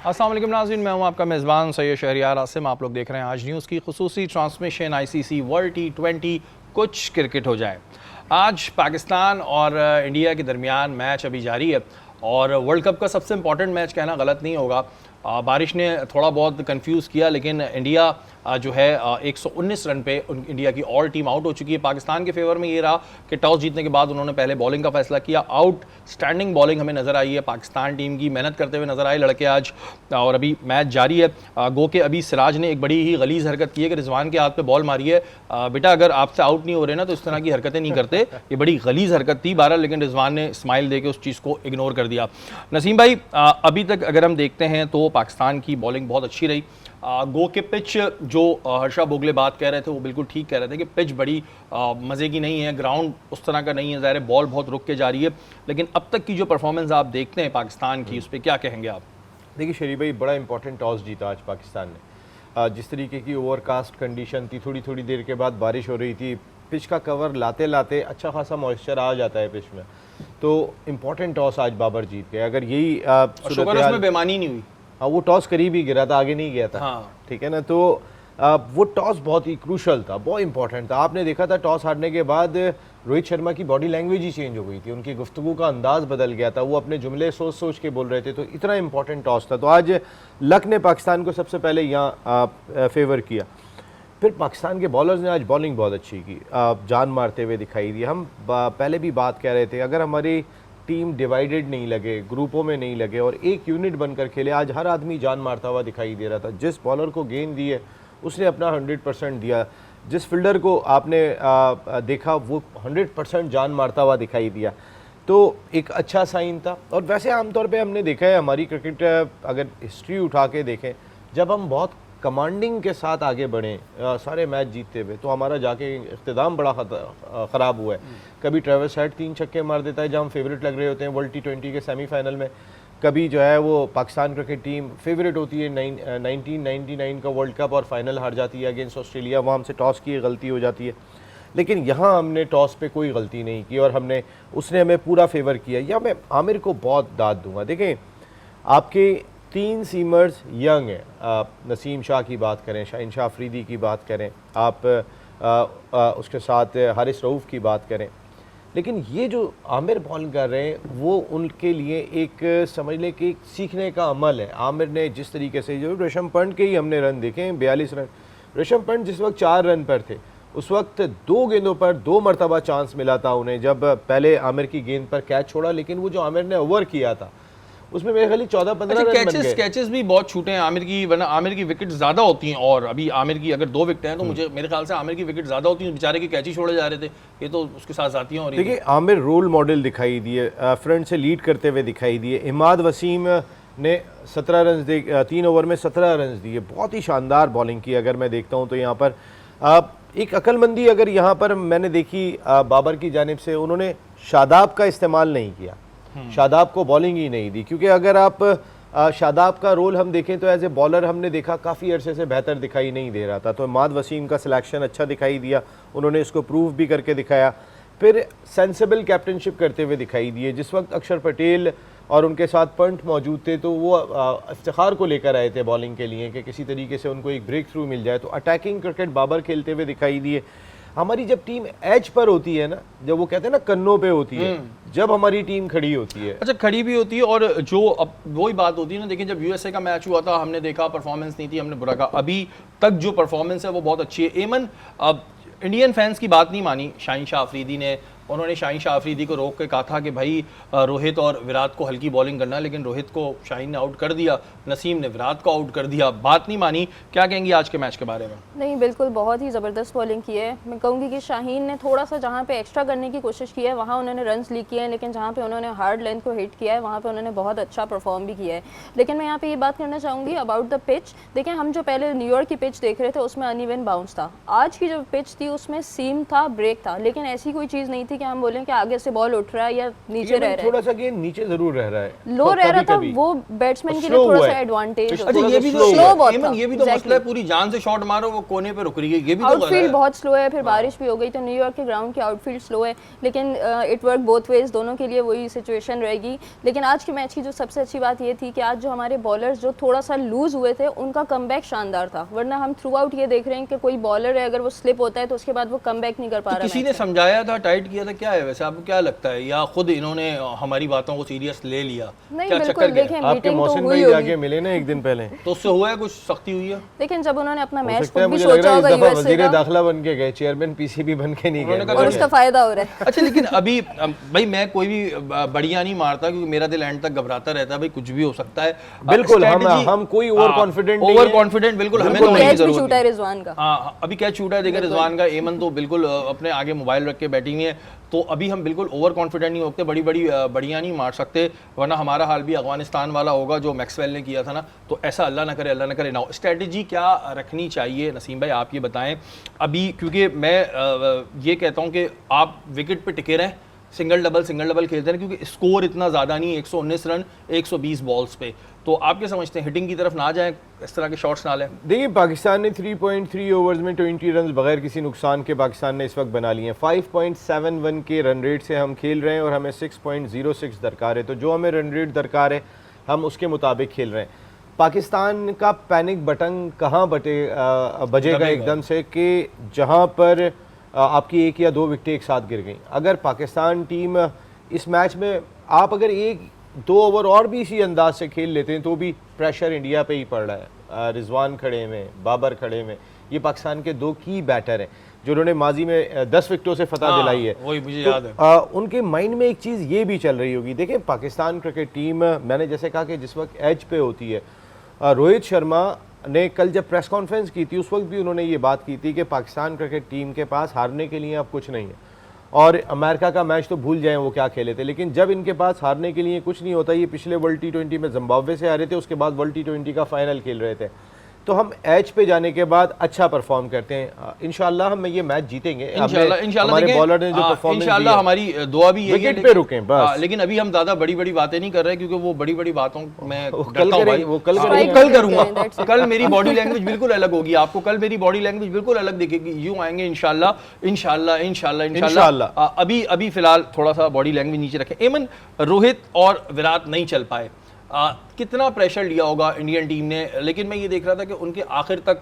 अस्सलाम वालेकुम नाज़रीन, मैं हूं आपका मेज़बान सैयद शहरियार आसिम। आप लोग देख रहे हैं आज न्यूज़ की खुसूसी ट्रांसमिशन ICC वर्ल्ड T20 कुछ क्रिकेट हो जाए। आज पाकिस्तान और इंडिया के दरमियान मैच अभी जारी है और वर्ल्ड कप का सबसे इंपॉर्टेंट मैच कहना गलत नहीं होगा। बारिश ने थोड़ा बहुत कंफ्यूज किया, लेकिन इंडिया जो है 119 रन पे इंडिया की ऑल टीम आउट हो चुकी है। पाकिस्तान के फेवर में ये रहा कि टॉस जीतने के बाद उन्होंने पहले बॉलिंग का फैसला किया। आउटस्टैंडिंग बॉलिंग हमें नजर आई है, पाकिस्तान टीम की मेहनत करते हुए नजर आए लड़के आज, और अभी मैच जारी है। गो के अभी सिराज ने एक बड़ी ही गलीज हरकत की है कि रिजवान के हाथ पे बॉल मारी है। बेटा अगर आपसे आउट नहीं हो रहे ना तो इस तरह की हरकतें नहीं करते। ये बड़ी गलीज हरकत थी बहरहाल, लेकिन रिजवान ने स्माइल दे के उस चीज़ को इग्नोर कर दिया। नसीम भाई, अभी तक अगर हम देखते हैं तो पाकिस्तान की बॉलिंग बहुत अच्छी रही। गो के पिच जो हर्षा बोगले बात कह रहे थे वो बिल्कुल ठीक कह रहे थे कि पिच बड़ी मज़े की नहीं है, ग्राउंड उस तरह का नहीं है, ज़ाहिर बॉल बहुत रुक के जा रही है। लेकिन अब तक की जो परफॉर्मेंस आप देखते हैं पाकिस्तान की, उस पर क्या कहेंगे आप? देखिए शरीफ भाई, बड़ा इंपॉर्टेंट टॉस जीता आज पाकिस्तान ने। जिस तरीके की ओवरकास्ट कंडीशन थी, थोड़ी थोड़ी देर के बाद बारिश हो रही थी, पिच का कवर लाते लाते अच्छा खासा मॉइस्चर आ जाता है पिच में, तो इम्पॉर्टेंट टॉस आज बाबर जीत गए। अगर यही शुक्र उसमें बेमानी नहीं हुई। हाँ, वो टॉस करीब ही गिरा था, आगे नहीं गया था। हाँ। ठीक है ना, तो वो टॉस बहुत ही क्रूशल था, बहुत इंपॉर्टेंट था। आपने देखा था टॉस हारने के बाद रोहित शर्मा की बॉडी लैंग्वेज ही चेंज हो गई थी, उनकी गुफ्तगू का अंदाज बदल गया था, वो अपने जुमले सोच सोच के बोल रहे थे। तो इतना इंपॉर्टेंट टॉस था। तो आज लक ने पाकिस्तान को सबसे पहले यहाँ फेवर किया। फिर पाकिस्तान के बॉलर्स ने आज बॉलिंग बहुत अच्छी की, जान मारते हुए दिखाई दी। हम पहले भी बात कह रहे थे, अगर हमारी टीम डिवाइडेड नहीं लगे, ग्रुपों में नहीं लगे और एक यूनिट बनकर खेले, आज हर आदमी जान मारता हुआ दिखाई दे रहा था। जिस बॉलर को गेंद दी है उसने अपना 100% दिया, जिस फील्डर को आपने देखा वो 100% जान मारता हुआ दिखाई दिया। तो एक अच्छा साइन था। और वैसे आमतौर पे हमने देखा है हमारी क्रिकेट, अगर हिस्ट्री उठा के देखें, जब हम बहुत कमांडिंग के साथ आगे बढ़ें सारे मैच जीतते हुए, तो हमारा जाके इख्तिताम बड़ा ख़राब हुआ है। कभी ट्रेविस हेड 3 छक्के मार देता है जब हम फेवरेट लग रहे होते हैं वर्ल्ड T20 के सेमीफाइनल में। कभी जो है वो पाकिस्तान क्रिकेट टीम फेवरेट होती है 1999 का वर्ल्ड कप और फाइनल हार जाती है अगेंस्ट ऑस्ट्रेलिया, वहाँ हमसे टॉस की गलती हो जाती है। लेकिन यहाँ हमने टॉस पे कोई गलती नहीं की और उसने हमें पूरा फेवर किया। या मैं आमिर को बहुत दाद दूंगा। देखें, आपके 3 सीमर्स यंग हैं, आप नसीम शाह की बात करें, शाहीन शाह अफरीदी की बात करें, आप उसके साथ हारिस रऊफ़ की बात करें, लेकिन ये जो आमिर बॉल कर रहे हैं वो उनके लिए एक समझ लें कि एक सीखने का अमल है। आमिर ने जिस तरीके से, जो ऋषभ पंत के ही हमने रन देखे 42 रन, ऋषभ पंत जिस वक्त 4 रन पर थे उस वक्त 2 गेंदों पर 2 मरतबा चांस मिला था उन्हें, जब पहले आमिर की गेंद पर कैच छोड़ा, लेकिन वो जो आमिर ने ओवर किया था उसमें मेरे ख्याल 14-15 रन बन गए। कैचेस भी बहुत छूटे हैं आमिर की, वरना आमिर की विकेट ज़्यादा होती हैं। और अभी आमिर की अगर 2 विकेट हैं तो मेरे ख्याल से आमिर की विकेट ज़्यादा होती हैं, बेचारे की कैच ही छोड़े जा रहे थे, ये तो उसके साथ जातियाँ हो रही। देखिए, आमिर रोल मॉडल दिखाई दिए, फ्रंट से लीड करते हुए दिखाई दिए। इमाद वसीम ने 17 रन दे, 3 ओवर में 17 रन दिए, बहुत ही शानदार बॉलिंग की। अगर मैं देखता हूँ तो यहाँ पर एक अक्लमंदी अगर यहाँ पर मैंने देखी बाबर की जानिब से, उन्होंने शादाब का इस्तेमाल नहीं किया, शादाब को बॉलिंग ही नहीं दी। क्योंकि अगर आप शादाब का रोल हम देखें तो एज ए बॉलर हमने देखा काफ़ी अरसे से बेहतर दिखाई नहीं दे रहा था। तो इमाद वसीम का सिलेक्शन अच्छा दिखाई दिया, उन्होंने इसको प्रूव भी करके दिखाया। फिर सेंसिबल कैप्टनशिप करते हुए दिखाई दिए। जिस वक्त अक्षर पटेल और उनके साथ पंत मौजूद थे तो वो इफ्तिखार को लेकर आए थे बॉलिंग के लिए कि किसी तरीके से उनको एक ब्रेक थ्रू मिल जाए। तो अटैकिंग क्रिकेट बाबर खेलते हुए दिखाई दिए। हमारी जब टीम एज पर होती है ना, जब वो कहते हैं ना कन्नों पे होती है, जब हमारी टीम खड़ी होती है, अच्छा खड़ी भी होती है। और जो अब वही बात होती है ना, देखिए जब USA का मैच हुआ था हमने देखा परफॉर्मेंस नहीं थी, हमने बुरा कहा, अभी तक जो परफॉर्मेंस है वो बहुत अच्छी है। एमन, अब इंडियन फैंस की बात नहीं मानी शाहीन शाह अफरीदी ने, उन्होंने शाहीन शाह अफरीदी को रोक के कहा था कि भाई रोहित और विराट को हल्की बॉलिंग करना, लेकिन रोहित को शाहीन ने आउट कर दिया, नसीम ने विराट को आउट कर दिया, बात नहीं मानी। क्या कहेंगी आज के मैच के बारे में? नहीं, बिल्कुल बहुत ही ज़बरदस्त बॉलिंग की है। मैं कहूँगी कि शाहीन ने थोड़ा सा जहाँ पे एक्स्ट्रा करने की कोशिश की है वहाँ उन्होंने रन्स लीक किए हैं, लेकिन जहाँ पे उन्होंने हार्ड लेंथ को हिट किया है वहाँ पे उन्होंने बहुत अच्छा परफॉर्म भी किया है। लेकिन मैं यहाँ पे ये बात करना चाहूँगी अबाउट द पिच। देखें, हम जो पहले न्यूयॉर्क की पिच देख रहे थे उसमें अनइवन बाउंस था, आज की जो पिच थी उसमें सीम था, ब्रेक था, लेकिन ऐसी कोई चीज़ नहीं थी कि हम बोलें कि आगे से बॉल उठ रहा है या नीचे रह रहा है। थोड़ा सा गेंद नीचे जरूर रह रहा है, लो तो रह रहा था, कभी-कभी। वो बैट्समैन के लिए slow थोड़ा हुआ सा है। एडवांटेज अच्छा, होता अच्छा है। ये भी slow तो हुआ है। बहुत एमन था, ये भी तो exactly। मसला है, पूरी जान से शॉट मारो वो कोने पे रुक रही है, ये भी तो गलत आउटफील्ड है। बहुत स्लो है, फिर बारिश भी हो गई तो न्यूयॉर्क के ग्राउंड की आउटफील्ड स्लो है, लेकिन इट वर्क बोथ वेज, दोनों के लिए वही सिचुएशन रहेगी। लेकिन आज के मैच की जो सबसे अच्छी बात ये थी कि आज जो हमारे बॉलर्स जो थोड़ा सा लूज हुए थे उनका कमबैक शानदार था, वरना हम थ्रू आउट ये देख रहे हैं कि कोई बॉलर है अगर वो स्लिप होता है तो उसके बाद वो कमबैक नहीं कर पा तो रहा। किसी ने समझाया था, टाइट किया था, क्या है वैसे आपको क्या लगता है, या खुद इन्होंने हमारी बातों को सीरियस ले लिया? नहीं क्या बिल्कुल, चक्कर क्या है? देखें आपके मीटिंग तो मोहसिन हुई भाई जाके होगी, मिले ना एक दिन पहले, तो उससे हुआ है कुछ, सख्ती हुई है? लेकिन जब उन्होंने अपना हो मैच सकता है खुद भी मुझे लग सोचा रहा है होगा इस दफा यूएस वजीर का दाखिला बन के गए, चेयरमैन पीसीबी बन के नहीं उन्होंने गए। कहा और उसका फायदा हो रहा है। अच्छा लेकिन अभी भाई मैं कोई भी बढ़िया नहीं मारता क्योंकि मेरा दिल एंड तक घबराता रहता है, भाई कुछ भी हो सकता है। बिल्कुल, Strategy- हम कोई ओवर कॉन्फिडेंट नहीं ओवर है। कॉन्फिडेंट बिल्कुल हमें बिल्कुल तो होने की कैच भी जरूरत छूटा है नहीं। रिजवान का। हाँ अभी कैच छूटा है, देखिए रिजवान का, एमन तो बिल्कुल अपने आगे मोबाइल रख के बैटिंग में है, तो अभी हम बिल्कुल ओवर कॉन्फिडेंट नहीं होते, बड़ी बड़ी बढ़िया नहीं मार सकते, वरना हमारा हाल भी अफगानिस्तान वाला होगा जो मैक्सवेल ने किया था ना, तो ऐसा अल्लाह ना करे, अल्लाह ना करे ना हो। स्ट्रेटजी क्या रखनी चाहिए नसीम भाई, आप ये बताएं अभी, क्योंकि मैं ये कहता हूँ कि आप विकेट पे टिके रहें, सिंगल डबल खेलते हैं, क्योंकि स्कोर इतना ज़्यादा नहीं है, 119 रन 120 बॉल्स पे, तो आप क्या समझते हैं हिटिंग की तरफ ना जाएं, इस तरह के शॉट्स ना लें? देखिए पाकिस्तान ने 3.3 ओवर्स में 20 रन बगैर किसी नुकसान के पाकिस्तान ने इस वक्त बना लिए हैं। 5.71 के रन रेट से हम खेल रहे हैं और हमें 6.06 दरकार है, तो जो हमें रन रेट दरकार है हम उसके मुताबिक खेल रहे हैं। पाकिस्तान का पैनिक बटन कहाँ बजेगा एकदम से कि जहाँ पर आपकी 1 या 2 विकेटें एक साथ गिर गई। अगर पाकिस्तान टीम इस मैच में आप अगर 1-2 ओवर और भी इसी अंदाज से खेल लेते हैं तो भी प्रेशर इंडिया पे ही पड़ रहा है। रिजवान खड़े में, बाबर खड़े में, ये पाकिस्तान के 2 की बैटर हैं जो उन्होंने माजी में 10 विकेटों से फतह दिलाई है। वही मुझे तो, याद है। उनके माइंड में एक चीज़ ये भी चल रही होगी, देखिए पाकिस्तान क्रिकेट टीम, मैंने जैसे कहा कि जिस वक्त एज पे होती है, रोहित शर्मा ने कल जब प्रेस कॉन्फ्रेंस की थी उस वक्त भी उन्होंने ये बात की थी कि पाकिस्तान क्रिकेट टीम के पास हारने के लिए अब कुछ नहीं है, और अमेरिका का मैच तो भूल जाएं वो क्या खेले थे, लेकिन जब इनके पास हारने के लिए कुछ नहीं होता, ये पिछले वर्ल्ड T20 में जिम्बाब्वे से हारे थे, उसके बाद वर्ल्ड T20 का फाइनल खेल रहे थे, तो हम एच पे जाने के बाद अच्छा परफॉर्म करते हैं। इंशाल्लाह हम ये मैच जीतेंगे। इंशाल्लाह हमारे बॉलर ने जो परफॉर्मेंस इंशाल्लाह हमारी दुआ भी यही है, विकेट पे रुकें बस। लेकिन अभी हम ज्यादा बड़ी बड़ी बातें नहीं कर रहे क्योंकि वो बड़ी बड़ी बातों में कल करेंगे, वो कल करेंगे। कल करूंगा, कल मेरी बॉडी लैंग्वेज बिल्कुल अलग होगी, आपको कल मेरी बॉडी लैंग्वेज बिल्कुल अलग दिखेगी, यूं आएंगे इंशाल्लाह इंशाल्लाह इंशाल्लाह इंशाल्लाह। अभी फिलहाल थोड़ा सा बॉडी लैंग्वेज नीचे रखें। एमन, रोहित और विराट नहीं चल पाए, कितना प्रेशर लिया होगा इंडियन टीम ने, लेकिन मैं ये देख रहा था कि उनके आखिर तक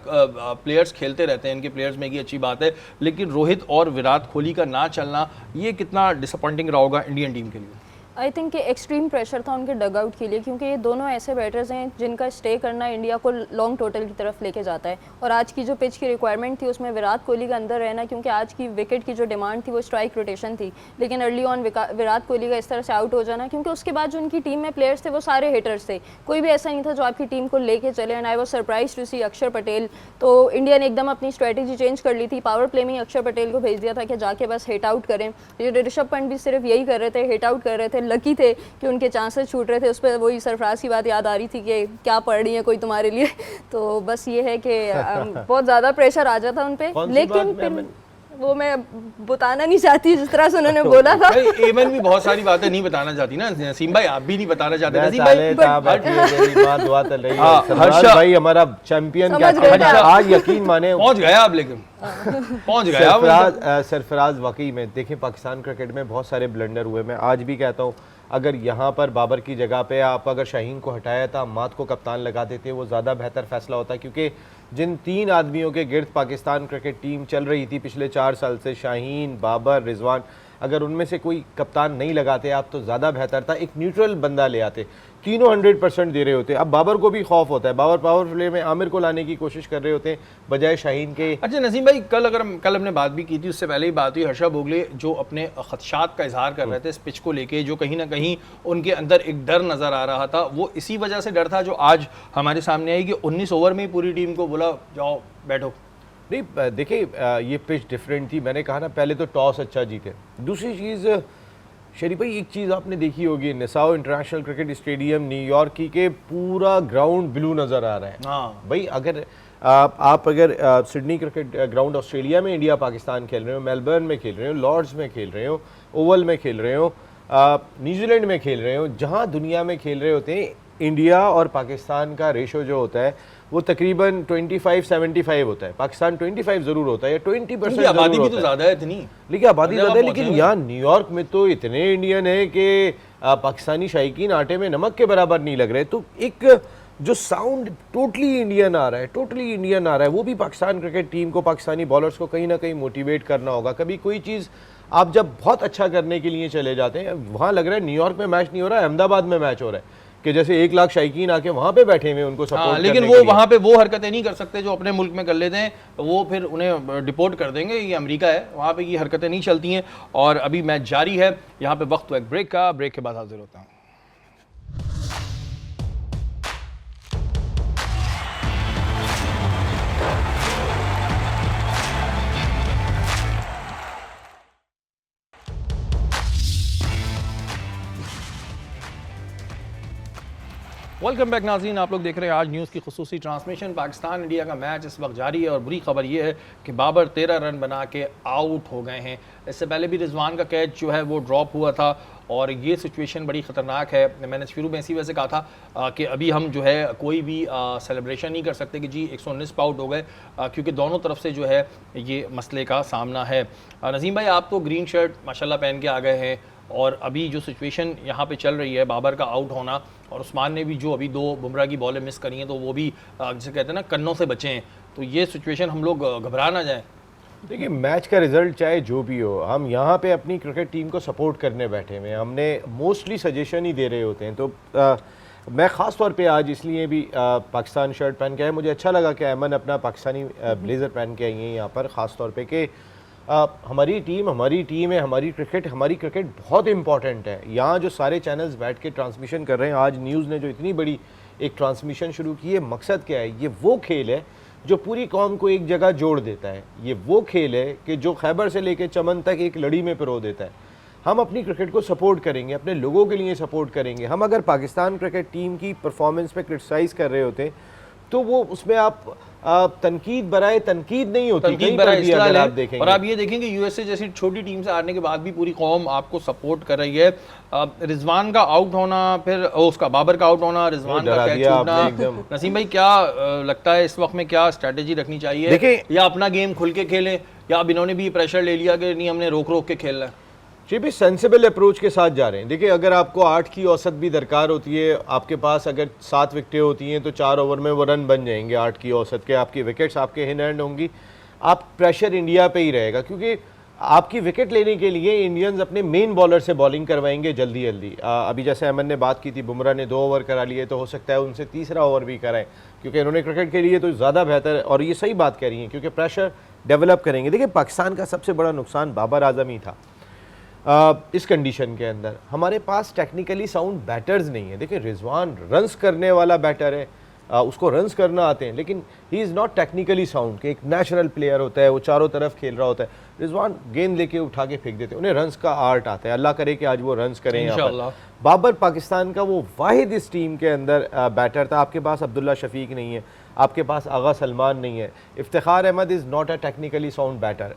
प्लेयर्स खेलते रहते हैं, इनके प्लेयर्स में ये अच्छी बात है, लेकिन रोहित और विराट कोहली का ना चलना ये कितना डिसअपॉइंटिंग रहा होगा इंडियन टीम के लिए? आई थिंक कि एक्सट्रीम प्रेशर था उनके डग आउट के लिए, क्योंकि ये दोनों ऐसे बैटर्स हैं जिनका स्टे करना इंडिया को लॉन्ग टोटल की तरफ लेके जाता है, और आज की जो पिच की रिक्वायरमेंट थी उसमें विराट कोहली का अंदर रहना, क्योंकि आज की विकेट की जो डिमांड थी वो स्ट्राइक रोटेशन थी, लेकिन अर्ली ऑन विराट कोहली का इस तरह से आउट हो जाना, क्योंकि उसके बाद जो उनकी टीम में प्लेयर्स थे वो सारे हिटर्स थे, कोई भी ऐसा नहीं था जो आपकी टीम को लेके चले। And I was surprise to see Akshar Patel, तो इंडिया ने एकदम अपनी स्ट्रेटेजी चेंज कर ली थी, पावर प्ले में अक्षर पटेल को भेज दिया था कि जाके बस हिट आउट करें। ऋषभ पंत भी सिर्फ यही कर रहे थे, हिट आउट कर रहे थे, लकी थे कि उनके चांसेस छूट रहे थे। उस पर वही सरफराज की बात याद आ रही थी कि क्या पढ़ रही है कोई तुम्हारे लिए, तो बस ये है कि बहुत ज़्यादा प्रेशर आ जाता उन पे, लेकिन फिर वो मैं बताना नहीं चाहती जिस तरह से उन्होंने बोला था। एमन भी बहुत सारी बातें नहीं बताना चाहती ना, नसीम भाई आप भी नहीं बताना चाहते। नसीम भाई भाई हमारा चैंपियन कैप्टन आज यकीन माने पहुंच गया आप, लेकिन पहुंच गया सरफराज वाकई में देखें पाकिस्तान क्रिकेट में बहुत सारे ब्लंडर हुए। मैं आज भी कहता हूँ अगर यहाँ पर बाबर की जगह पे आप अगर शाहीन को हटाया था, मात को कप्तान लगा देते, वो ज़्यादा बेहतर फैसला होता, क्योंकि जिन 3 आदमियों के गिर्द पाकिस्तान क्रिकेट टीम चल रही थी पिछले 4 साल से, शाहीन, बाबर, रिजवान, अगर उनमें से कोई कप्तान नहीं लगाते आप तो ज़्यादा बेहतर था, एक न्यूट्रल बंदा ले आते, तीनों 100% दे रहे होते। अब बाबर को भी खौफ होता है, बाबर पावर प्ले में आमिर को लाने की कोशिश कर रहे होते हैं बजाय शाहीन के। अच्छा नसीम भाई, कल हमने बात भी की थी, उससे पहले ही बात हुई, हर्षा भोगले जो अपने खदशात का इजहार कर रहे थे इस पिच को लेके, जो कहीं ना कहीं उनके अंदर एक डर नज़र आ रहा था, वो इसी वजह से डर था जो आज हमारे सामने आई कि 19 ओवर में ही पूरी टीम को बोला जाओ बैठो। नहीं देखिए ये पिच डिफरेंट थी, मैंने कहा ना पहले तो टॉस अच्छा जीते। दूसरी चीज़ शरीफ भाई, एक चीज़ आपने देखी होगी, निसाओ इंटरनेशनल क्रिकेट स्टेडियम न्यूयॉर्क की के पूरा ग्राउंड ब्लू नज़र आ रहा है। हाँ भाई अगर आप अगर सिडनी क्रिकेट ग्राउंड ऑस्ट्रेलिया में इंडिया पाकिस्तान खेल रहे हो, मेलबर्न में खेल रहे हो, लॉर्ड्स में खेल रहे हो, ओवल में खेल रहे हो, न्यूजीलैंड में खेल रहे हो, जहाँ दुनिया में खेल रहे होते हैं, इंडिया और पाकिस्तान का रेशो जो होता है वो तकरीबन 25-75 होता है। पाकिस्तान 25 ज़रूर होता है या 20% आबादी भी तो ज़्यादा है इतनी, लेकिन आबादी ज़्यादा है, लेकिन यहाँ न्यूयॉर्क में तो इतने इंडियन है कि पाकिस्तानी शायकीन आटे में नमक के बराबर नहीं लग रहे। तो एक जो साउंड टोटली इंडियन आ रहा है, टोटली इंडियन आ रहा है, वो भी पाकिस्तान क्रिकेट टीम को, पाकिस्तानी बॉलर्स को कहीं ना कहीं मोटिवेट करना होगा। कभी कोई चीज़ आप जब बहुत अच्छा करने के लिए चले जाते हैं, वहाँ लग रहा है न्यूयॉर्क में मैच नहीं हो रहा है, अहमदाबाद में मैच हो रहा है, कि जैसे 1 लाख शायकीन आके वहाँ पे बैठे हुए उनको सपोर्ट लेकिन वो वहाँ पे वो हरकतें नहीं कर सकते जो अपने मुल्क में कर लेते हैं, वो फिर उन्हें डिपोर्ट कर देंगे। ये अमेरिका है, वहाँ पे ये हरकतें नहीं चलती हैं। और अभी मैच जारी है, यहाँ पे वक्त एक ब्रेक का, ब्रेक के बाद हाजिर होता हूँ। वेलकम बैक नाज़रीन, आप लोग देख रहे हैं आज न्यूज़ की खुसूसी ट्रांसमिशन। पाकिस्तान इंडिया का मैच इस वक्त जारी है और बुरी खबर ये है कि बाबर 13 रन बना के आउट हो गए हैं। इससे पहले भी रिजवान का कैच जो है वो ड्रॉप हुआ था और ये सिचुएशन बड़ी ख़तरनाक है। मैंने शुरू में इसी वजह से कहा था कि अभी हम जो है कोई भी सेलिब्रेशन नहीं कर सकते कि जी 119 पे आउट हो गए, क्योंकि दोनों तरफ से जो है ये मसले का सामना है। नज़ीम भाई, आप तो ग्रीन शर्ट माशाल्लाह पहन के आ गए हैं और अभी जो सिचुएशन यहाँ पे चल रही है, बाबर का आउट होना और उस्मान ने भी जो अभी 2 बुमराह की बॉलें मिस करी हैं, तो वो भी जिसे कहते हैं ना कन्नों से बचे हैं, तो ये सिचुएशन हम लोग घबरा ना जाएं। देखिए, मैच का रिजल्ट चाहे जो भी हो, हम यहाँ पे अपनी क्रिकेट टीम को सपोर्ट करने बैठे हुए हैं। हमने मोस्टली सजेशन ही दे रहे होते हैं। तो मैं ख़ास तौर पे आज इसलिए भी पाकिस्तान शर्ट पहन के आया। मुझे अच्छा लगा कि अमन अपना पाकिस्तानी ब्लेज़र पहन के आई हैं यहाँ पर, ख़ास तौर पे कि हमारी टीम है, हमारी क्रिकेट बहुत इंपॉर्टेंट है। यहाँ जो सारे चैनल्स बैठ के ट्रांसमिशन कर रहे हैं, आज न्यूज़ ने जो इतनी बड़ी एक ट्रांसमिशन शुरू की है, मकसद क्या है? ये वो खेल है जो पूरी कौम को एक जगह जोड़ देता है। ये वो खेल है कि जो खैबर से लेकर चमन तक एक लड़ी में पिरो देता है। हम अपनी क्रिकेट को सपोर्ट करेंगे, अपने लोगों के लिए सपोर्ट करेंगे। हम अगर पाकिस्तान क्रिकेट टीम की परफॉर्मेंस पे क्रिटिसाइज़ कर रहे होते तो वो उसमें आप तनकीद बराए तनकीद नहीं होती, कहीं पर भी अगर आप देखेंगे। और आप ये देखेंगे यूएसए जैसी छोटी टीम से हारने के बाद भी पूरी कौम आपको सपोर्ट कर रही है। रिजवान का आउट होना, फिर उसका बाबर का आउट होना, रिजवान का कैच छूटना, नसीम भाई क्या लगता है इस वक्त में क्या स्ट्रेटेजी रखनी चाहिए? या अपना गेम खुल के खेलें, या अब इन्होंने भी प्रेशर ले लिया कि नहीं हमने रोक रोक के खेलना है? जी भी सेंसिबल अप्रोच के साथ जा रहे हैं। देखिए, अगर आपको 8 की औसत भी दरकार होती है, आपके पास अगर 7 विकेटें होती हैं तो 4 ओवर में वो रन बन जाएंगे 8 की औसत के। आपकी विकेट्स आपके इन हैंड होंगी, आप प्रेशर इंडिया पे ही रहेगा, क्योंकि आपकी विकेट लेने के लिए इंडियंस अपने मेन बॉलर से बॉलिंग करवाएंगे जल्दी जल्दी। अभी जैसे अमन ने बात की थी, बुमराह ने 2 ओवर करा लिए, तो हो सकता है उनसे तीसरा ओवर भी कराएं, क्योंकि इन्होंने क्रिकेट के लिए तो ज़्यादा बेहतर है। और ये सही बात कह रही हैं, क्योंकि प्रेशर डेवलप करेंगे। देखिए, पाकिस्तान का सबसे बड़ा नुकसान बाबर आजम ही था। इस कंडीशन के अंदर हमारे पास टेक्निकली साउंड बैटर्स नहीं है। देखिए, रिजवान रन्स करने वाला बैटर है, उसको रन्स करना आते हैं, लेकिन he is not technically sound कि एक नेचुरल प्लेयर होता है, वो चारों तरफ खेल रहा होता है। रिजवान गेंद लेके उठा के फेंक देते हैं, उन्हें रन्स का आर्ट आता है। अल्लाह करे कि आज वो रन्स करें यहाँ पर। बाबर पाकिस्तान का वो वाहिद इस टीम के अंदर बैटर था। आपके पास अब्दुल्ला शफीक नहीं है, आपके पास आगा सलमान नहीं है। Iftikhar Ahmed is not a technically sound batter.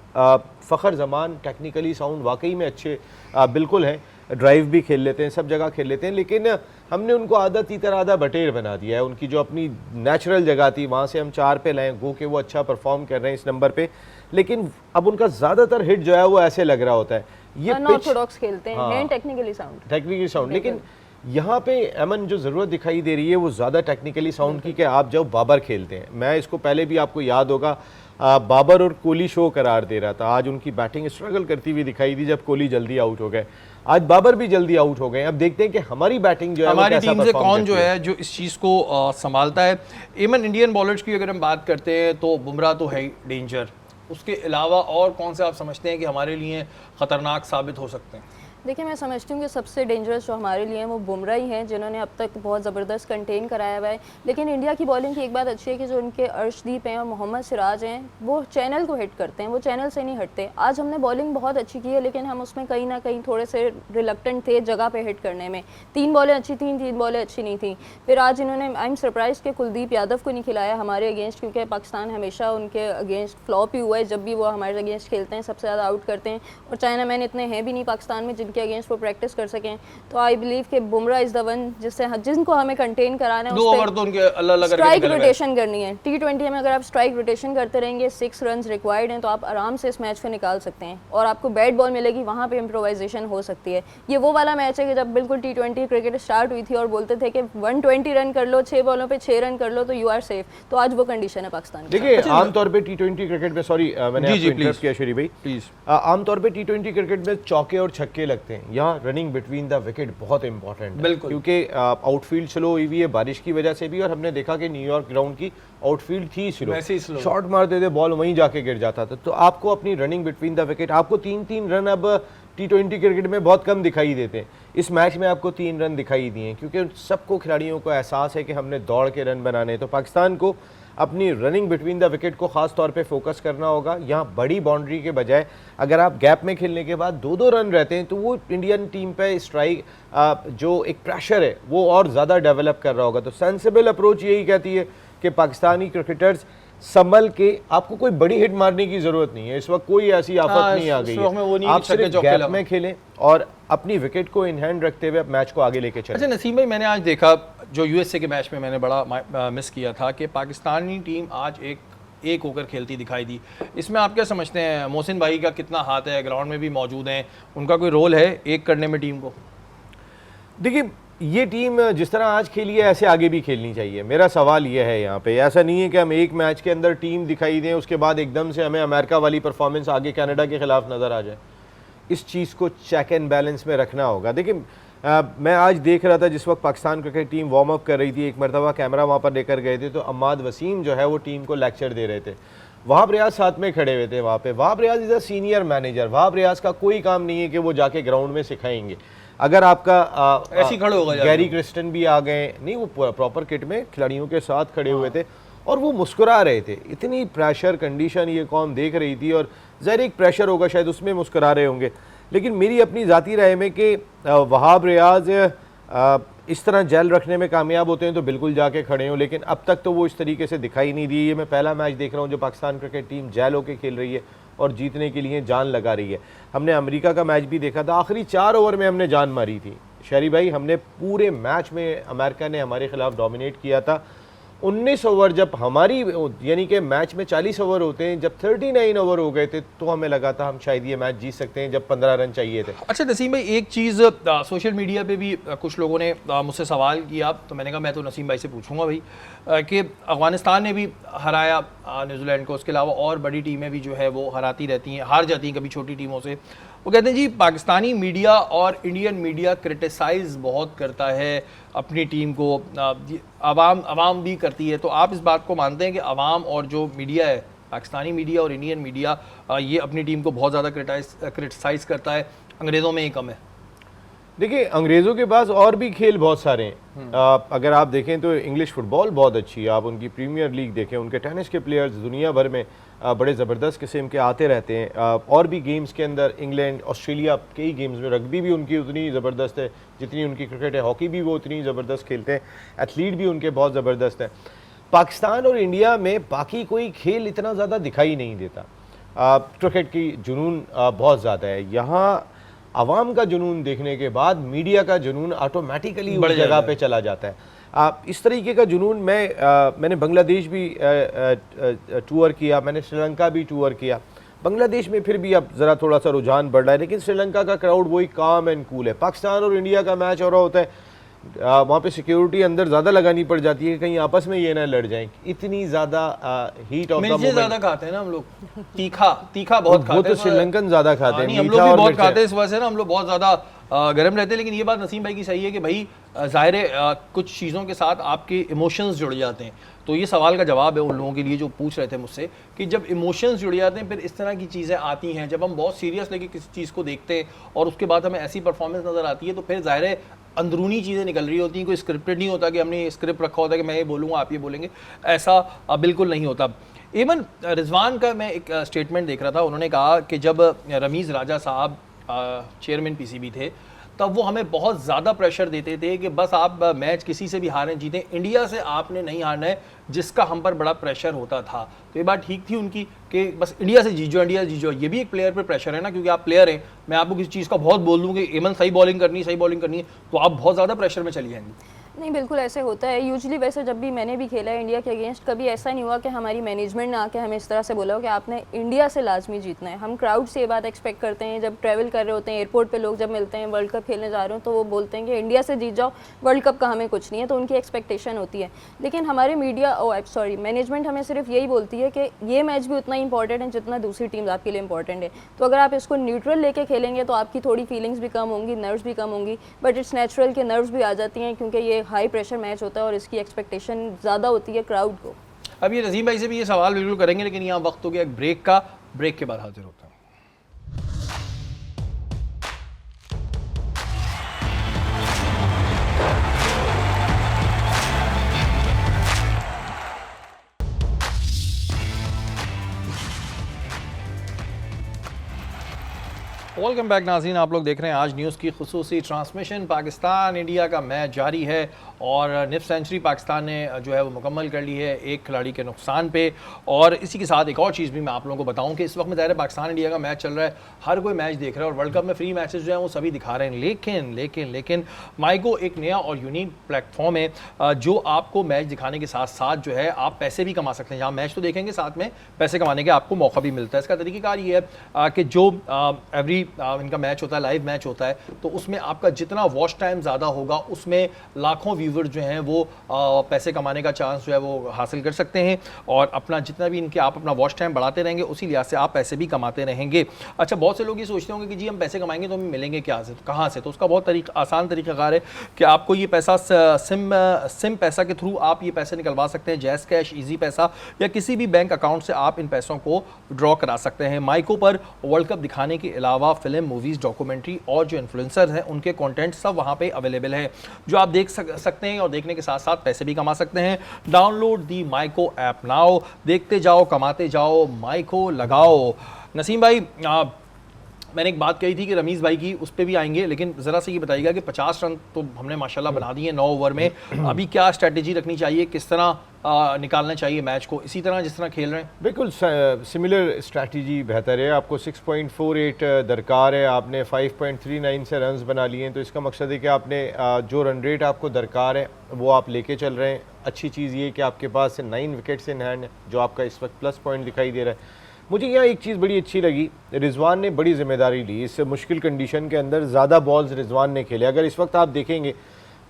Fakhar Zaman technically sound वाकई में अच्छे बिल्कुल हैं, ड्राइव भी खेल लेते हैं, सब जगह खेल लेते हैं, लेकिन हमने उनको आधा तीतर आधा बटेर बना दिया है। उनकी जो अपनी नेचुरल जगह थी वहाँ से हम 4 पे लाएँ, गो के वो अच्छा परफॉर्म कर रहे हैं इस नंबर पे, लेकिन अब उनका ज़्यादातर हिट जो है वो ऐसे लग रहा होता है ये अनऑर्थोडॉक्स खेलते हैं, टेक्निकली साउंड। लेकिन यहाँ पे अमन जो ज़रूरत दिखाई दे रही है वो ज़्यादा टेक्निकली साउंड की कि आप जब बाबर खेलते हैं, मैं इसको पहले भी आपको याद होगा, बाबर और कोहली शो करार दे रहा था। आज उनकी बैटिंग स्ट्रगल करती हुई दिखाई दी जब कोहली जल्दी आउट हो गए, आज बाबर भी जल्दी आउट हो गए। अब देखते हैं कि हमारी बैटिंग जो है हमारी टीम से कौन जो है जो इस चीज़ को संभालता है। इवन इंडियन बॉलर्स की अगर हम बात करते हैं तो बुमराह तो है डेंजर, उसके अलावा और कौन से आप समझते हैं कि हमारे लिए ख़तरनाक साबित हो सकते हैं? देखिए, मैं समझती हूँ कि सबसे डेंजरस जो हमारे लिए हैं वो बुमराह ही हैं, जिन्होंने अब तक बहुत ज़बरदस्त कंटेन कराया हुआ है। लेकिन इंडिया की बॉलिंग की एक बात अच्छी है कि जो उनके अर्शदीप हैं और मोहम्मद सिराज हैं, वो चैनल को हिट करते हैं, वो चैनल से नहीं हटते। आज हमने बॉलिंग बहुत अच्छी की है, लेकिन हम उसमें कहीं ना कहीं थोड़े से रिलक्टेंट थे जगह पे हिट करने में। 3 बॉलें अच्छी थी, 3 बॉलें अच्छी नहीं थी। फिर आज इन्होंने, आई एम सरप्राइज कि कुलदीप यादव को नहीं खिलाया हमारे अगेंस्ट, क्योंकि पाकिस्तान हमेशा उनके अगेंस्ट फ्लॉप ही हुआ है। जब भी वो हमारे अगेंस्ट खेलते हैं सबसे ज़्यादा आउट करते हैं, और चाइना मैन इतने हैं भी नहीं पाकिस्तान में जिनके अगेंस्ट वो प्रैक्टिस कर सकें। तो आई बिलीव कि बुमराह इज़ द वन जिनको हमें कंटेन कराना है। 2 ओवर तो उनके अल्लाह अल्लाह करके स्ट्राइक निकल गए। रोटेशन करनी है। T20 में अगर आप स्ट्राइक रोटेशन करते रहेंगे, 6 रन रिक्वायर्ड हैं, तो आप आराम से इस मैच को निकाल सकते हैं, और आपको बैट बॉल मिलेगी, वहाँ पे इम्प्रोवाइजेशन हो सकती है। ये वो वाला मैच है कि जब बिल्कुल T20 क्रिकेट स्टार्ट हुई थी और बोलते थे कि 120 रन कर लो, 6 बॉलों पे 6 रन कर लो तो यू आर सेफ। तो आज वो कंडीशन है पाकिस्तान की। देखिए, आमतौर पे T20 क्रिकेट में, सॉरी मैंने जी, आपको जी, इंटरप्ट किया शरी भाई, प्लीज। आमतौर पे T20 क्रिकेट में चौके और छक्के लगते हैं, यहाँ रनिंग बिटवीन द विकेट बहुत इंपॉर्टेंट है, बिल्कुल। क्योंकि आउटफील्ड स्लो हुई हुई है बारिश की वजह से भी, और हमने देखा कि न्यूयॉर्क ग्राउंड की आउटफील्ड थी स्लो, वैसे ही slow। शॉट मारते थे बॉल वहीं जाके गिर जाता था। तो आपको अपनी रनिंग बिटवीन द विकेट, आपको 3-3 रन अब T20 क्रिकेट में बहुत कम दिखाई देते हैं। इस मैच में आपको 3 रन दिखाई दिए, क्योंकि सबको खिलाड़ियों को एहसास है कि हमने दौड़ के रन बनाने। तो पाकिस्तान को अपनी रनिंग बिटवीन द विकेट को खास तौर पे फोकस करना होगा। यहाँ बड़ी बाउंड्री के बजाय अगर आप गैप में खेलने के बाद 2-2 रन रहते हैं, तो वो इंडियन टीम पे स्ट्राइक जो एक प्रेशर है वो और ज़्यादा डेवलप कर रहा होगा। तो सेंसिबल अप्रोच यही कहती है कि पाकिस्तानी क्रिकेटर्स संभल के, आपको कोई बड़ी हिट मारने की जरूरत नहीं है, इस वक्त कोई ऐसी आफत नहीं आ गई है, आप सिर्फ गैप में खेलें और अपनी विकेट को इन हैंड रखते हुए मैच को आगे लेके चलें। अच्छा नसीम भाई, मैंने आज देखा जो यूएसए के मैच में मैंने बड़ा मिस किया था कि पाकिस्तानी टीम आज एक होकर खेलती दिखाई दी। इसमें आप क्या समझते हैं, मोहसिन भाई का कितना हाथ है, ग्राउंड में भी मौजूद हैं, उनका कोई रोल है एक करने में टीम को? देखिए, ये टीम जिस तरह आज खेली है ऐसे आगे भी खेलनी चाहिए। मेरा सवाल ये है यहाँ पे, ऐसा नहीं है कि हम एक मैच के अंदर टीम दिखाई दें उसके बाद एकदम से हमें अमेरिका वाली परफॉर्मेंस आगे कनाडा के खिलाफ नज़र आ जाए। इस चीज़ को चेक एंड बैलेंस में रखना होगा। देखिए, मैं आज देख रहा था जिस वक्त Pakistan cricket team warm up कर रही थी, एक मरतबा कैमरा वहाँ पर लेकर गए थे, तो अम्माद वसीम जो है वो टीम को लेक्चर दे रहे थे। वहाब रियाज साथ में खड़े हुए थे वहाँ पे। Wahab Riaz is a senior manager. Wahab Riaz का कोई काम नहीं है कि वो जाके ग्राउंड में सिखाएंगे। अगर आपका ऐसी खड़े होगा, गैरी क्रिस्टन भी आ गए, नहीं वो प्रॉपर किट में खिलाड़ियों के साथ खड़े हुए थे और वो मुस्कुरा रहे थे। इतनी प्रेशर कंडीशन ये कौम देख रही थी, और ज़ाहिर एक प्रेशर होगा शायद उसमें मुस्कुरा रहे होंगे। लेकिन मेरी अपनी ज़ाती राय में कि वहाब रियाज इस तरह जेल रखने में कामयाब होते हैं तो बिल्कुल जाके खड़े हों, लेकिन अब तक तो वो इस तरीके से दिखाई नहीं दी। ये मैं पहला मैच देख रहा हूँ जो पाकिस्तान क्रिकेट टीम जेल होकर खेल रही है और जीतने के लिए जान लगा रही है। हमने अमेरिका का मैच भी देखा था, आखिरी 4 ओवर में हमने जान मारी थी शहरी भाई। हमने पूरे मैच में अमेरिका ने हमारे खिलाफ डोमिनेट किया था। 19 ओवर जब हमारी, यानी कि मैच में 40 ओवर होते हैं, जब 39 ओवर हो गए थे तो हमें लगा था हम शायद ये मैच जीत सकते हैं, जब 15 रन चाहिए थे। अच्छा नसीम भाई, एक चीज़ सोशल मीडिया पे भी कुछ लोगों ने मुझसे सवाल किया, तो मैंने कहा मैं तो नसीम भाई से पूछूंगा भाई कि अफगानिस्तान ने भी हराया न्यूजीलैंड को, उसके अलावा और बड़ी टीमें भी जो है वो हराती रहती हैं, हार जाती हैं कभी छोटी टीमों से। वो कहते हैं जी पाकिस्तानी मीडिया और इंडियन मीडिया क्रिटिसाइज़ बहुत करता है अपनी टीम को, आवाम भी करती है। तो आप इस बात को मानते हैं कि आवाम और जो मीडिया है, पाकिस्तानी मीडिया और इंडियन मीडिया, ये अपनी टीम को बहुत ज़्यादा क्रिटिसाइज़ करता है, अंग्रेज़ों में ही कम है? देखिए, अंग्रेज़ों के पास और भी खेल बहुत सारे हैं। अगर आप देखें तो इंग्लिश फुटबॉल बहुत अच्छी है, आप उनकी प्रीमियर लीग देखें, उनके टेनिस के प्लेयर्स दुनिया भर में बड़े ज़बरदस्त किस्म के आते रहते हैं। और भी गेम्स के अंदर इंग्लैंड, ऑस्ट्रेलिया, कई गेम्स में रग्बी भी उनकी उतनी ज़बरदस्त है जितनी उनकी क्रिकेट है, हॉकी भी वो उतनी ज़बरदस्त खेलते हैं, एथलीट भी उनके बहुत ज़बरदस्त हैं। पाकिस्तान और इंडिया में बाकी कोई खेल इतना ज़्यादा दिखाई नहीं देता। क्रिकेट की जुनून बहुत ज़्यादा है यहाँ। आवाम का जुनून देखने के बाद मीडिया का जुनून ऑटोमेटिकली उस जगह पे चला जाता है। इस तरीके का जुनून मैंने बांग्लादेश भी टूर किया, मैंने श्रीलंका भी टूर किया। बांग्लादेश में फिर भी अब ज़रा थोड़ा सा रुझान बढ़ रहा है, लेकिन श्रीलंका का क्राउड वही काम एंड कूल है। पाकिस्तान और इंडिया का मैच हो रहा होता है, वहाँ पे सिक्योरिटी अंदर ज़्यादा लगानी पड़ जाती है कहीं आपस में ये ना लड़ जाएं। इतनी ज़्यादा हीट ऑफ द मोमेंट। ज़्यादा खाते हैं ना हम लोग, तीखा बहुत खाते हैं। वो तो श्रीलंकन ज़्यादा खाते हैं, हम लोग भी बहुत खाते हैं, इस वजह से ना हम लोग बहुत ज़्यादा गर्म रहते हैं। लेकिन ये बात नसीम भाई की सही है कि भाई ज़ाहिर है कुछ चीज़ों के साथ आपके इमोशंस जुड़ जाते हैं। तो ये सवाल का जवाब है उन लोगों के लिए जो पूछ रहे थे मुझसे कि जब इमोशंस जुड़ जाते हैं फिर इस तरह की चीज़ें आती हैं, जब हम बहुत सीरियस लेके किसी चीज़ को देखते हैं और उसके बाद हमें ऐसी परफॉर्मेंस नज़र आती है तो फिर ज़ाहिर है अंदरूनी चीज़ें निकल रही होती हैं, कोई स्क्रिप्टेड नहीं होता कि हमने स्क्रिप्ट रखा होता है कि मैं ये बोलूँगा आप ये बोलेंगे, ऐसा बिल्कुल नहीं होता। इवन रिजवान का मैं एक स्टेटमेंट देख रहा था, उन्होंने कहा कि जब रमीज़ राजा साहब चेयरमैन पीसीबी थे तब वो हमें बहुत ज़्यादा प्रेशर देते थे कि बस आप मैच किसी से भी हारें जीतें, इंडिया से आपने नहीं हारना है, जिसका हम पर बड़ा प्रेशर होता था। तो ये बात ठीक थी उनकी कि बस इंडिया से जीत जाओ। ये भी एक प्लेयर पर प्रेशर है ना, क्योंकि आप प्लेयर हैं, मैं आपको किसी चीज़ का बहुत बोल दूँ कि एमन सही बॉलिंग करनी है तो आप बहुत ज़्यादा प्रेशर में चली जाएंगी। नहीं, बिल्कुल ऐसे होता है यूजुअली। वैसे जब भी मैंने भी खेला है इंडिया के अगेंस्ट, कभी ऐसा नहीं हुआ कि हमारी मैनेजमेंट ने आके हमें इस तरह से बोला हो कि आपने इंडिया से लाजमी जीतना है। हम क्राउड से ये बात एक्सपेक्ट करते हैं, जब ट्रैवल कर रहे होते हैं एयरपोर्ट पे लोग जब मिलते हैं वर्ल्ड कप खेलने जा रहे हो तो वो बोलते हैं कि इंडिया से जीत जाओ, वर्ल्ड कप का हमें कुछ नहीं है, तो उनकी एक्सपेक्टेशन होती है। लेकिन हमारे मीडिया मैनेजमेंट हमें सिर्फ यही बोलती है कि ये मैच भी उतना इंपॉर्टेंट है जितना दूसरी टीम्स आपके लिए इंपॉर्टेंट है। तो अगर आप इसको न्यूट्रल लेके खेलेंगे तो आपकी थोड़ी फीलिंग्स भी कम होंगी, नर्व्स भी कम होंगी, बट इट्स नेचुरल कि नर्व्स भी आ जाती हैं क्योंकि ये हाई प्रेशर मैच होता है और इसकी एक्सपेक्टेशन ज़्यादा होती है क्राउड को। अब ये नजीम भाई से भी ये सवाल बिल्कुल करेंगे, लेकिन यहाँ वक्त हो गया एक ब्रेक का, ब्रेक के बाद हाजिर होता है। वेलकम बैक नाज़रीन, आप लोग देख रहे हैं आज न्यूज़ की खुसूसी ट्रांसमिशन। पाकिस्तान इंडिया का मैच जारी है और निफ सेंचुरी पाकिस्तान ने जो है वो मुकम्मल कर ली है एक खिलाड़ी के नुकसान पे। और इसी के साथ एक और चीज़ भी मैं आप लोगों को बताऊं कि इस वक्त में ज़ाहिर है पाकिस्तान इंडिया का मैच चल रहा है, हर कोई मैच देख रहा है और वर्ल्ड कप में फ्री मैचेस जो हैं वो सभी दिखा रहे हैं। लेकिन माईगो एक नया और यूनिक प्लेटफॉर्म है जो आपको मैच दिखाने के साथ साथ जो है आप पैसे भी कमा सकते हैं। जहाँ मैच तो देखेंगे साथ में पैसे कमाने के आपको मौका भी मिलता है। इसका तरीक़ाकार ये है कि जो एवरी इनका मैच होता है, लाइव मैच होता है, तो उसमें आपका जितना वॉच टाइम ज़्यादा होगा उसमें लाखों व्यूवर जो हैं वो पैसे कमाने का चांस जो है वो हासिल कर सकते हैं और अपना जितना भी इनके आप अपना वॉच टाइम बढ़ाते रहेंगे उसी लिहाज से आप पैसे भी कमाते रहेंगे। अच्छा, बहुत से लोग ये सोचते होंगे कि जी हम पैसे कमाएंगे तो हमें मिलेंगे क्या से, कहाँ से? तो उसका बहुत आसान तरीक़ाकार है कि आपको ये पैसा सिम पैसा के थ्रू आप ये पैसे निकलवा सकते हैं, जैज़ कैश, ईजी पैसा या किसी भी बैंक अकाउंट से आप इन पैसों को ड्रॉ करा सकते हैं। माइको पर वर्ल्ड कप दिखाने के अलावा फिल्म, मूवीज़, डॉक्यूमेंट्री और जो इन्फ्लुएंसर हैं उनके कंटेंट सब वहाँ पे अवेलेबल है जो आप देख सकते हैं और देखने के साथ साथ पैसे भी कमा सकते हैं। Download the Myco app now, देखते जाओ, कमाते जाओ, माइको लगाओ। नसीम भाई, मैंने एक बात कही थी कि रमीज़ भाई की, उस पर भी आएंगे, लेकिन ज़रा से ये बताइएगा कि 50 रन तो हमने माशाल्लाह बना दिए 9 ओवर में, अभी क्या स्ट्रेटजी रखनी चाहिए, किस तरह निकालना चाहिए मैच को, इसी तरह जिस तरह खेल रहे हैं? बिल्कुल सिमिलर स्ट्रैटेजी बेहतर है। आपको 6.48 दरकार है, आपने 5.39 से रन्स बना लिए हैं, तो इसका मकसद है कि आपने जो रन रेट आपको दरकार है वो आप लेके चल रहे हैं। अच्छी चीज़ ये है कि आपके पास 9 विकेट्स इन हैंड है जो आपका इस वक्त प्लस पॉइंट दिखाई दे रहा है। मुझे यहाँ एक चीज़ बड़ी अच्छी लगी, रिजवान ने बड़ी जिम्मेदारी ली इस मुश्किल कंडीशन के अंदर, ज़्यादा बॉल्स रिजवान ने खेले। अगर इस वक्त आप देखेंगे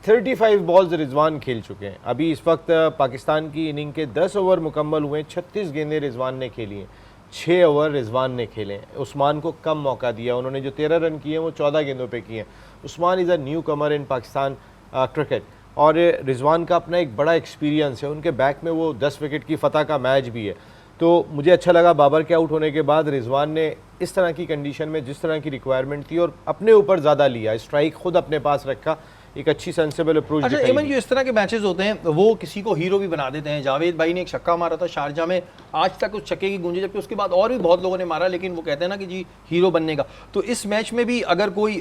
35 बॉल्स रिजवान खेल चुके हैं। अभी इस वक्त पाकिस्तान की इनिंग के 10 ओवर मुकम्मल हुए, 36 गेंदें रिजवान ने खेली हैं, 6 ओवर रिजवान ने खेले हैं। उस्मान को कम मौका दिया, उन्होंने जो 13 रन किए हैं वो 14 गेंदों पे किए हैं। Usman is a new Qamar in Pakistan cricket और रिजवान का अपना एक बड़ा एक्सपीरियंस है, उनके बैक में वो 10 विकेट की फ़तह का मैच भी है। तो मुझे अच्छा लगा बाबर के आउट होने के बाद रिजवान ने इस तरह की कंडीशन में जिस तरह की रिक्वायरमेंट थी और अपने ऊपर ज़्यादा लिया, स्ट्राइक खुद अपने पास रखा, एक अच्छी सेंसिबल अप्रोच। अच्छा एमन, जो इस तरह के मैचेस होते हैं वो किसी को हीरो भी बना देते हैं। जावेद भाई ने एक छक्का मारा था शारजा में, आज तक उस छक्के की गूंजे, जबकि उसके बाद और भी बहुत लोगों ने मारा, लेकिन वो कहते हैं ना कि जी हीरो बनने का। तो इस मैच में भी अगर कोई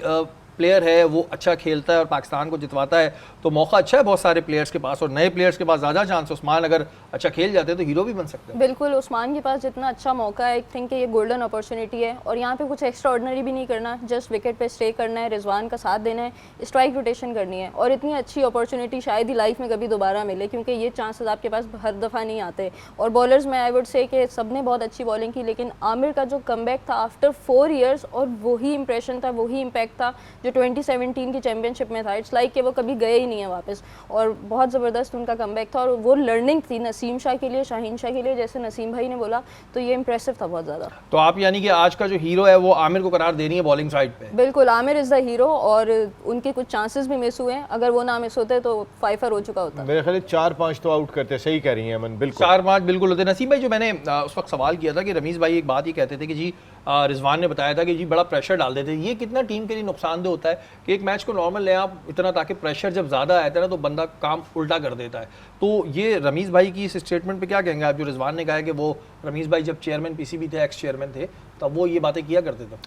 प्लेयर है वो अच्छा खेलता है और पाकिस्तान को जितवाता है तो मौका अच्छा है बहुत सारे प्लेयर्स के पास, और नए प्लेयर्स के पास ज़्यादा चांस है। उस्मान अगर अच्छा खेल जाते हैं तो हीरो भी बन सकते हैं। बिल्कुल, उस्मान के पास जितना अच्छा मौका है, आई थिंक ये गोल्डन अपॉर्चुनिटी है और यहाँ पे कुछ एक्स्ट्रा ऑर्डिनरी भी नहीं करना, जस्ट विकेट पे स्टे करना है, रिजवान का साथ देना है, स्ट्राइक रोटेशन करनी है। और इतनी अच्छी अपॉर्चुनिटी शायद ही लाइफ में कभी दोबारा मिले, क्योंकि ये चांसेस आपके पास हर दफ़ा नहीं आते। और बॉलर्स में आई वुड से कि सब ने बहुत अच्छी बॉलिंग की, लेकिन आमिर का जो कमबैक था आफ्टर 4 ईयर्स और वही इंप्रेशन था, वही इम्पैक्ट था जो जो 2017 की चैंपियनशिप में था, इट्स लाइक कि वो कभी गए ही नहीं है वापस, और बहुत ज़बरदस्त उनका कमबैक था, और वो लर्निंग थी नसीम शाह के लिए, शाहीन शाह के लिए, जैसे नसीम भाई ने बोला, तो ये इंप्रेसिव था बहुत ज़्यादा। तो आप यानी कि आज का जो हीरो है वो आमिर को करार दे रही है बॉलिंग साइड पे? बिल्कुल, आमिर इज़ द हीरो, और उनके कुछ चांसेस भी मिस हुए हैं, अगर वो ना मिस होते तो 5 हो चुका होता। मेरे ख्याल 4-5 तो आउट करते, सही कह रही हैं अमन, बिल्कुल 4-5 बिल्कुल होते। नसीम भाई, जो मैंने उस वक्त सवाल किया था कि रमीज़ भाई एक बात ही कहते थे कि जी रिजवान ने बताया था कि जी बड़ा प्रेशर डाल देते, ये कितना टीम के लिए नुकसानदेह होता है कि एक मैच को नॉर्मल ले आप इतना, ताकि प्रेशर जब ज़्यादा आता है ना तो बंदा काम उल्टा कर देता है। तो ये रमीज़ भाई की इस स्टेटमेंट पे क्या कहेंगे आप, जो रिजवान ने कहा है कि वो रमीज़ भाई जब चेयरमैन पीसीबी थे, एक्स चेयरमैन थे, तब वो ये बातें किया करते थे?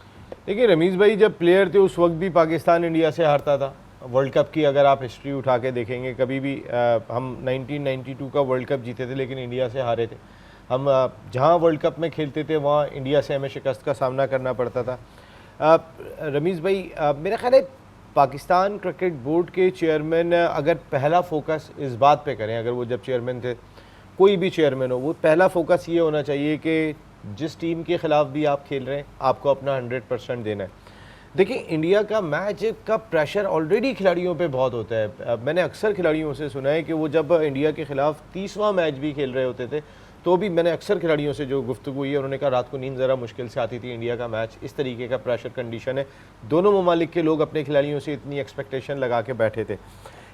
देखिए, रमीज़ भाई जब प्लेयर थे उस वक्त भी पाकिस्तान इंडिया से हारता था। वर्ल्ड कप की अगर आप हिस्ट्री उठा के देखेंगे, कभी भी हम 1992 का वर्ल्ड कप जीते थे लेकिन इंडिया से हारे थे। हम जहां वर्ल्ड कप में खेलते थे वहां इंडिया से हमें शिकस्त का सामना करना पड़ता था। रमीज़ भाई, मेरा ख्याल है पाकिस्तान क्रिकेट बोर्ड के चेयरमैन अगर पहला फोकस इस बात पे करें, अगर वो जब चेयरमैन थे, कोई भी चेयरमैन हो, वो पहला फोकस ये होना चाहिए कि जिस टीम के ख़िलाफ़ भी आप खेल रहे हैं आपको अपना 100% देना है। देखिए, इंडिया का मैच का प्रेशर ऑलरेडी खिलाड़ियों पे बहुत होता है। मैंने अक्सर खिलाड़ियों से सुना है कि वो जब इंडिया के ख़िलाफ़ 30वां मैच भी खेल रहे होते थे तो भी मैंने अक्सर खिलाड़ियों से जो गुफ्तगू हुई है, उन्होंने कहा रात को नींद ज़रा मुश्किल से आती थी। इंडिया का मैच इस तरीके का प्रेशर कंडीशन है, दोनों ममालिक के लोग अपने खिलाड़ियों से इतनी एक्सपेक्टेशन लगा के बैठे थे।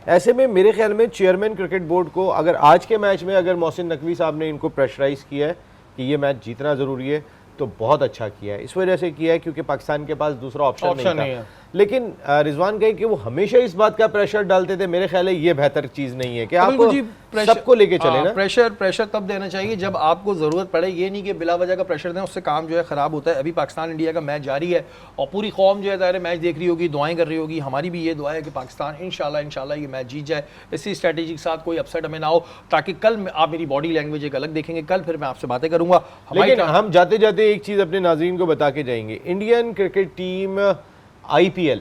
ऐसे में मेरे ख्याल में चेयरमैन क्रिकेट बोर्ड को अगर आज के मैच में अगर मोहसिन नकवी साहब ने इनको प्रेशराइज़ किया है कि ये मैच जीतना ज़रूरी है, तो बहुत अच्छा किया है। इस वजह से किया है क्योंकि पाकिस्तान के पास दूसरा ऑप्शन नहीं था। लेकिन रिजवान कहे कि वो हमेशा इस बात का प्रेशर डालते थे, मेरे ख्याल है ये बेहतर चीज़ नहीं है कि आप सबको लेके चले ना। प्रेशर तब देना चाहिए जब आपको ज़रूरत पड़े, ये नहीं कि बिला वजह का प्रेशर दें, उससे काम जो है ख़राब होता है। अभी पाकिस्तान इंडिया का मैच जारी है और पूरी कौम जो है ज़ाहिर मैच देख रही होगी, दुआएं कर रही होगी। हमारी भी ये दुआ है कि पाकिस्तान इंशाल्लाह ये मैच जीत जाए, इसी स्ट्रेटेजी के साथ कोई अपसेट हमें ना हो, ताकि कल आप मेरी बॉडी लैंग्वेज एक अलग देखेंगे। कल फिर मैं आपसे बातें करूँगा। लेकिन हम जाते जाते एक चीज़ अपने नाज़रीन को बता के जाएंगे, इंडियन क्रिकेट टीम IPL,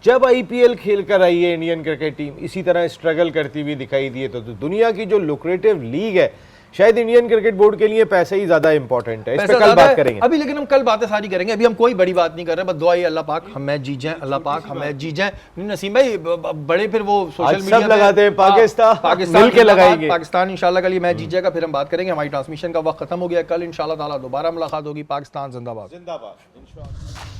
जब IPL खेल कर आई है इंडियन क्रिकेट टीम, इसी तरह स्ट्रगल करती हुई दिखाई दी है। तो दुनिया की जो लुक्रेटिव लीग है, शायद इंडियन क्रिकेट बोर्ड के लिए पैसे ही ज्यादा इंपॉर्टेंट है। इस पे कल बात करेंगे अभी, लेकिन हम कल बातें सारी करेंगे। अभी हम कोई बड़ी बात नहीं कर रहे, बस दुआ है अल्लाह पाक हम मैच जीत जाएं, अल्लाह पाक हम मैच जीत जाएं। नसीम भाई, बड़े फिर वो सोशल मीडिया सब लगाते हैं पाकिस्तान मिलके लगाएंगे, पाकिस्तान इंशाल्लाह कल ये मैच जीत जाएगा, फिर हम बात करेंगे। हमारी ट्रांसमिशन का वक्त खत्म हो गया, कल इंशाल्लाह ताला दोबारा मुलाकात होगी। पाकिस्तान जिंदाबाद, जिंदाबाद इंशाल्लाह।